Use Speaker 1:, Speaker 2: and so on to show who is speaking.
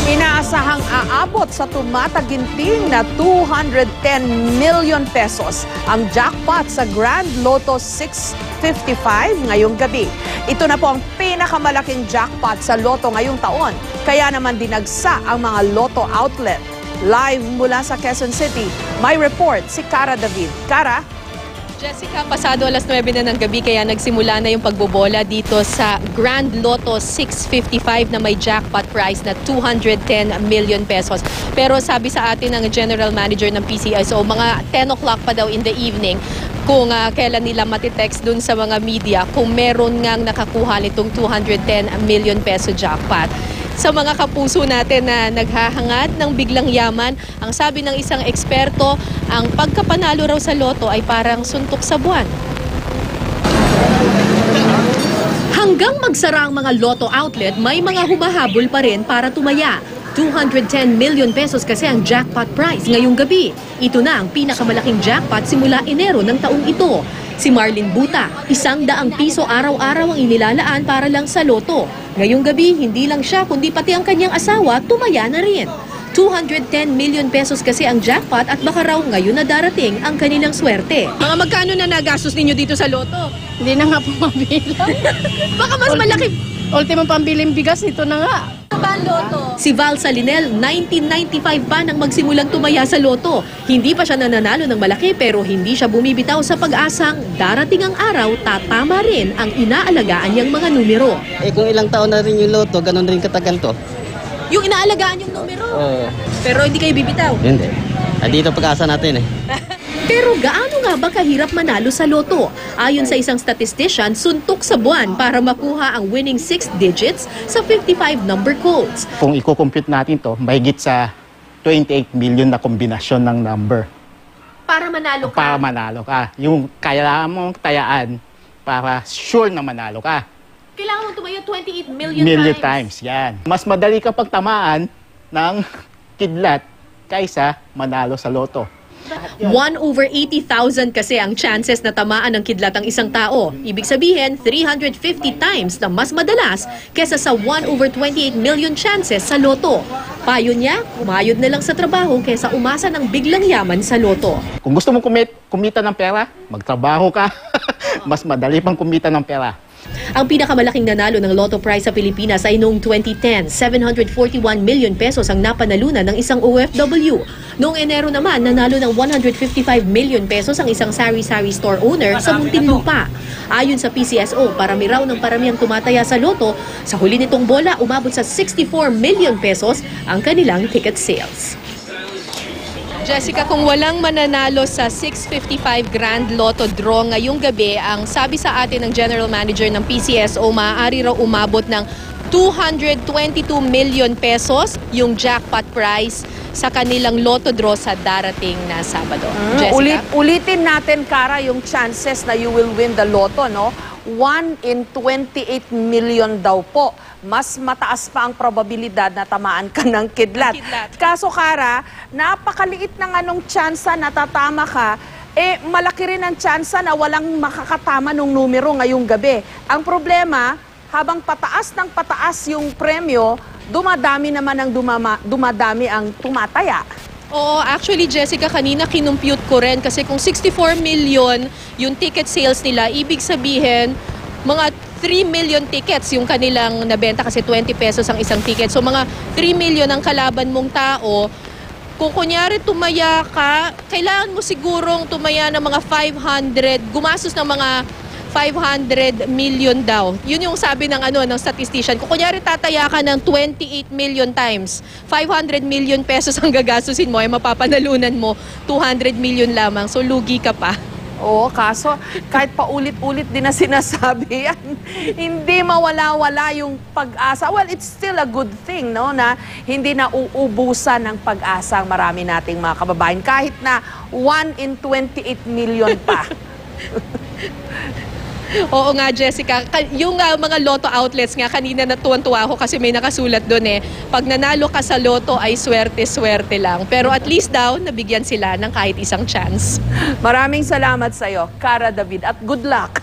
Speaker 1: Inaasahang aabot sa tumataginting na 210 million pesos ang jackpot sa Grand Lotto 655 ngayong gabi. Ito na po ang pinakamalaking jackpot sa Lotto ngayong taon. Kaya naman dinagsa ang mga Lotto outlet. Live mula sa Quezon City, may report si Cara David. Cara?
Speaker 2: Jessica, pasado alas 9 na ng gabi kaya nagsimula na yung pagbobola dito sa Grand Lotto 655 na may jackpot prize na 210 million pesos. Pero sabi sa atin ng General Manager ng PCSO, mga 10 o'clock pa daw in the evening kung kailan nila matitext dun sa mga media kung meron ngang nakakuha nitong 210 million peso jackpot. Sa mga kapuso natin na naghahangad ng biglang yaman, ang sabi ng isang eksperto, ang pagkapanalo raw sa loto ay parang suntok sa buwan. Hanggang magsara ang mga loto outlet, may mga humahabol pa rin para tumaya. 210 million pesos kasi ang jackpot prize ngayong gabi. Ito na ang pinakamalaking jackpot simula Enero ng taong ito. Si Marlene Buta, 100 piso araw-araw ang inilalaan para lang sa loto. Ngayong gabi, hindi lang siya kundi pati ang kanyang asawa tumaya na rin. 210 million pesos kasi ang jackpot at baka raw ngayon na darating ang kanilang swerte. Mga magkano na nagastos ninyo dito sa loto?
Speaker 3: Hindi na nga po mabilang.
Speaker 2: Baka mas malaki.
Speaker 3: Ultimong pambiling bigas, ito na nga.
Speaker 2: Si Val Salinel, 1995 pa nang magsimulang tumaya sa loto. Hindi pa siya nananalo ng malaki pero hindi siya bumibitaw sa pag-asang darating ang araw tatama rin ang inaalagaan niyang mga numero.
Speaker 4: Kung ilang taon na rin yung loto, ganun rin katagal to.
Speaker 2: Yung inaalagaan yung numero? Pero hindi kayo bibitaw?
Speaker 4: Hindi. Dito pag-asa natin eh.
Speaker 2: Pero gaano nga ba kahirap manalo sa loto? Ayon sa isang statistician, suntok sa buwan para makuha ang winning 6 digits sa 55 number codes.
Speaker 5: Kung i-compute natin to, mahigit sa 28 million na kombinasyon ng number.
Speaker 2: Para manalo ka?
Speaker 5: Para manalo ka. Yung kailangan mong tayaan para sure na manalo ka.
Speaker 2: Kailangan mong tumayo 28 million
Speaker 5: times. Yan. Mas madali ka pagtamaan ng kidlat kaysa manalo sa loto.
Speaker 2: 1/80,000 kasi ang chances na tamaan ng kidlat ang isang tao. Ibig sabihin, 350 times na mas madalas kesa sa 1/28 million chances sa loto. Payo niya, kumayod na lang sa trabaho kesa umasa ng biglang yaman sa loto.
Speaker 5: Kung gusto mong kumita ng pera, magtrabaho ka. Mas madali pang kumita ng pera.
Speaker 2: Ang pinakamalaking nanalo ng Lotto Prize sa Pilipinas ay noong 2010, 741 million pesos ang napanalunan ng isang OFW. Noong Enero naman, nanalo ng 155 million pesos ang isang sari-sari store owner sa Muntinlupa. Ayon sa PCSO, parami raw ng paramiang tumataya sa loto, sa huli nitong bola umabot sa 64 million pesos ang kanilang ticket sales. Jessica, kung walang mananalo sa 655 Grand Lotto draw ngayong gabi, ang sabi sa atin ng General Manager ng PCSO, maaari raw umabot ng 222 million pesos yung jackpot prize sa kanilang Lotto draw sa darating na Sabado. Jessica?
Speaker 1: Ulitin natin, Cara, yung chances na you will win the Lotto, no? 1 in 28 million daw po. Mas mataas pa ang probabilidad na tamaan ka ng kidlat. Kaso, Cara, napakaliit ng anong tsansa na tatama ka, malaki rin ang tsansa na walang makakatama ng numero ngayong gabi. Ang problema, habang pataas ng pataas yung premyo, dumadami naman ang dumadami ang tumataya.
Speaker 2: Oo, actually Jessica, kanina kinumpute ko rin kasi kung 64 million yung ticket sales nila, ibig sabihin mga 3 million tickets yung kanilang nabenta kasi 20 pesos ang isang ticket. So mga 3 million ang kalaban mong tao. Kung kunyari tumaya ka, kailangan mo sigurong tumaya ng mga 500, gumastos ng mga 500 million daw. Yun yung sabi ng ng statistician. Kung kunyari tataya ka ng 28 million times, 500 million pesos ang gagastusin mo, ay mapapanalunan mo 200 million lamang. So lugi ka pa.
Speaker 1: Oo, kaso kahit paulit-ulit din na sinasabi yan, hindi mawala-wala yung pag-asa. Well, it's still a good thing, no, na hindi na uubusan ng pag-asa ang marami nating mga kababayan. Kahit na 1 in 28 million pa.
Speaker 2: Oo nga, Jessica. Yung mga Lotto outlets nga, kanina natuwan-tuwa ako kasi may nakasulat doon pag nanalo ka sa Lotto ay swerte-swerte lang. Pero at least daw, nabigyan sila ng kahit isang chance.
Speaker 1: Maraming salamat sa'yo, Cara David, at good luck.